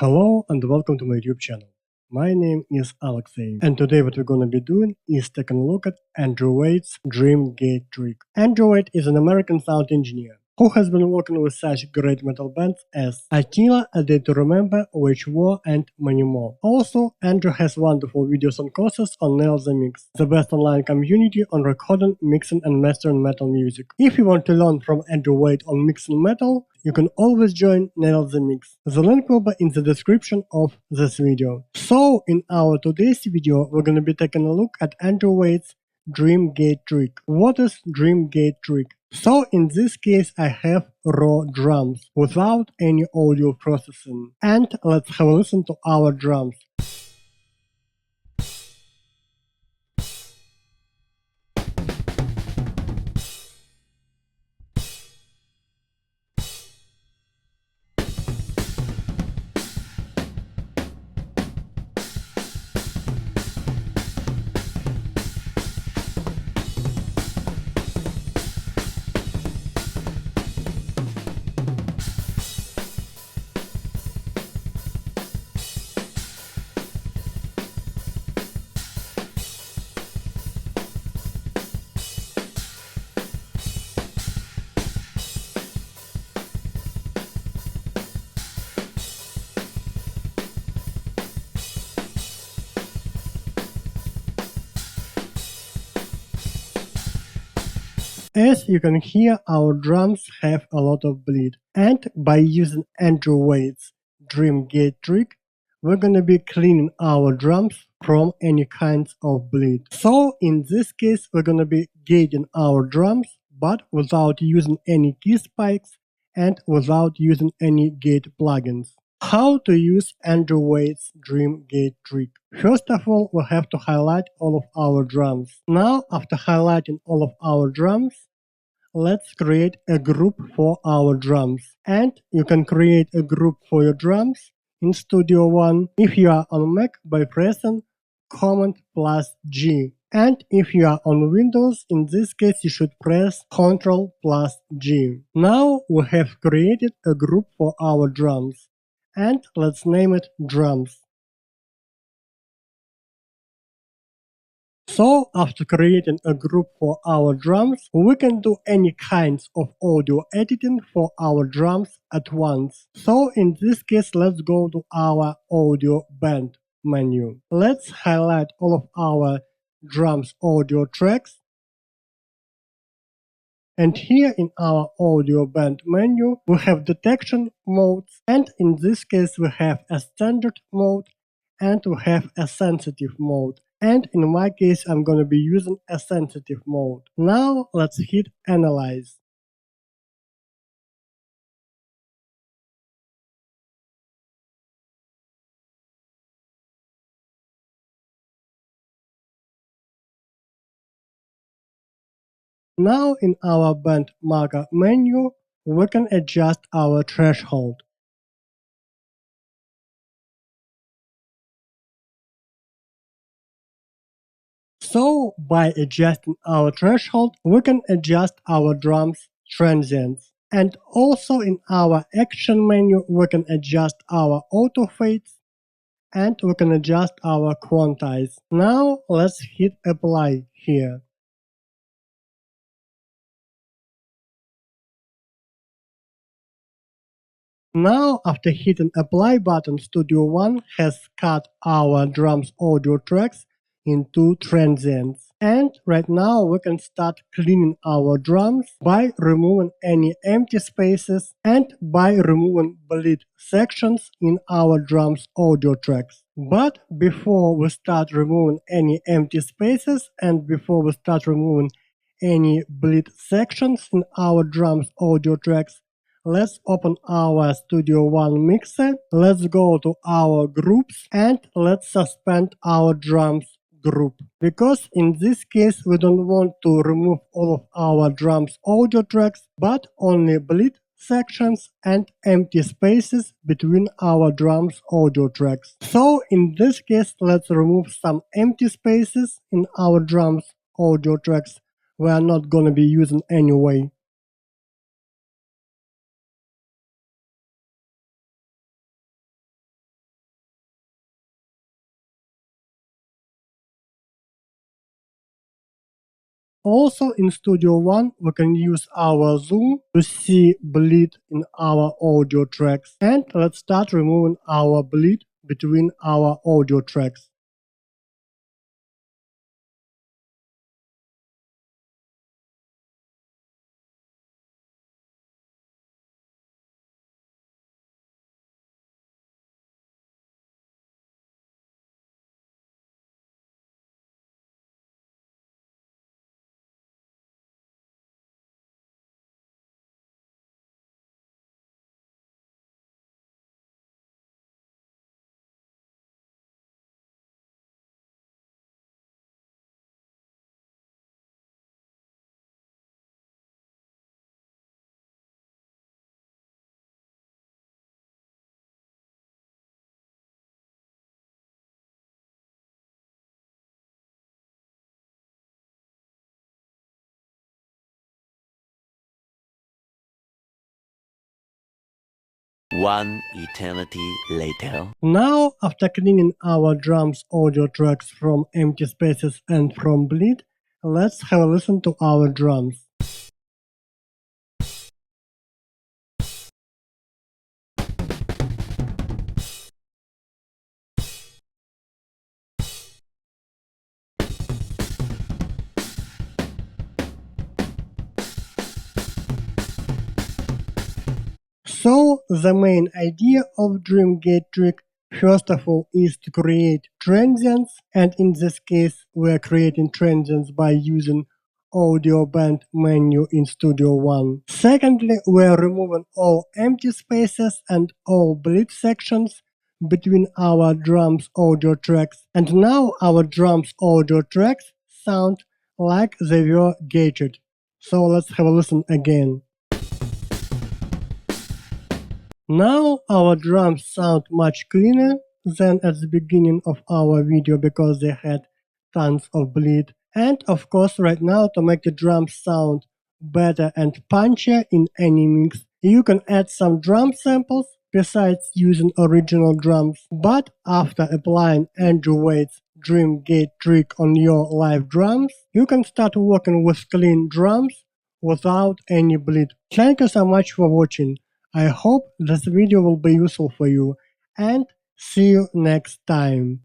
Hello and welcome to my YouTube channel. My name is Alexei, and today what we're gonna be doing is taking a look at Andrew Wade's Dream Gate trick. Andrew Wade is an American sound engineer who has been working with such great metal bands as Attila, A Day to Remember, Wage War, and many more. Also, Andrew has wonderful videos and courses on Nail the Mix, the best online community on recording, mixing, and mastering metal music. If you want to learn from Andrew Wade on mixing metal, you can always join Nail the Mix. The link will be in the description of this video. So, in our today's video, we're gonna be taking a look at Andrew Wade's Dream Gate trick. What is Dream Gate trick? So in this case I have raw drums without any audio processing. And let's have a listen to our drums. As you can hear, our drums have a lot of bleed, and by using Andrew Wade's Dream Gate trick, we're gonna be cleaning our drums from any kinds of bleed. So in this case, we're gonna be gating our drums, but without using any key spikes and without using any gate plugins. How to use Andrew Wade's Dream Gate trick. First of all, we have to highlight all of our drums. Now, after highlighting all of our drums, let's create a group for our drums. And you can create a group for your drums in Studio One if you are on Mac by pressing Command+G. And if you are on Windows, in this case you should press Ctrl+G. Now we have created a group for our drums. And let's name it drums. So after creating a group for our drums, we can do any kinds of audio editing for our drums at once. So in this case, let's go to our audio band menu. Let's highlight all of our drums audio tracks. And here in our audio band menu, we have detection modes, and in this case we have a standard mode and we have a sensitive mode. And in my case I'm gonna be using a sensitive mode. Now let's hit analyze. Now in our band marker menu, we can adjust our threshold. So by adjusting our threshold, we can adjust our drums transients. And also in our action menu, we can adjust our auto fades and we can adjust our quantize. Now let's hit apply here. Now, after hitting apply button, Studio One has cut our drums audio tracks into transients. And right now we can start cleaning our drums by removing any empty spaces and by removing bleed sections in our drums audio tracks. But before we start removing any empty spaces and before we start removing any bleed sections in our drums audio tracks, let's open our Studio One mixer, let's go to our groups and let's suspend our drums group. Because in this case we don't want to remove all of our drums audio tracks, but only bleed sections and empty spaces between our drums audio tracks. So in this case let's remove some empty spaces in our drums audio tracks we are not gonna be using anyway. Also in Studio One, we can use our zoom to see bleed in our audio tracks. And let's start removing our bleed between our audio tracks. One eternity later. Now, after cleaning our drums audio tracks from empty spaces and from bleed, let's have a listen to our drums. So, the main idea of Dream Gate trick, first of all, is to create transients, and in this case, we are creating transients by using audio band menu in Studio One. Secondly, we are removing all empty spaces and all bleed sections between our drums audio tracks. And now our drums audio tracks sound like they were gated. So let's have a listen again. Now our drums sound much cleaner than at the beginning of our video because they had tons of bleed. And of course right now, to make the drums sound better and punchier in any mix, you can add some drum samples besides using original drums. But after applying Andrew Wade's Dream Gate trick on your live drums, you can start working with clean drums without any bleed. Thank you so much for watching. I hope this video will be useful for you, and see you next time.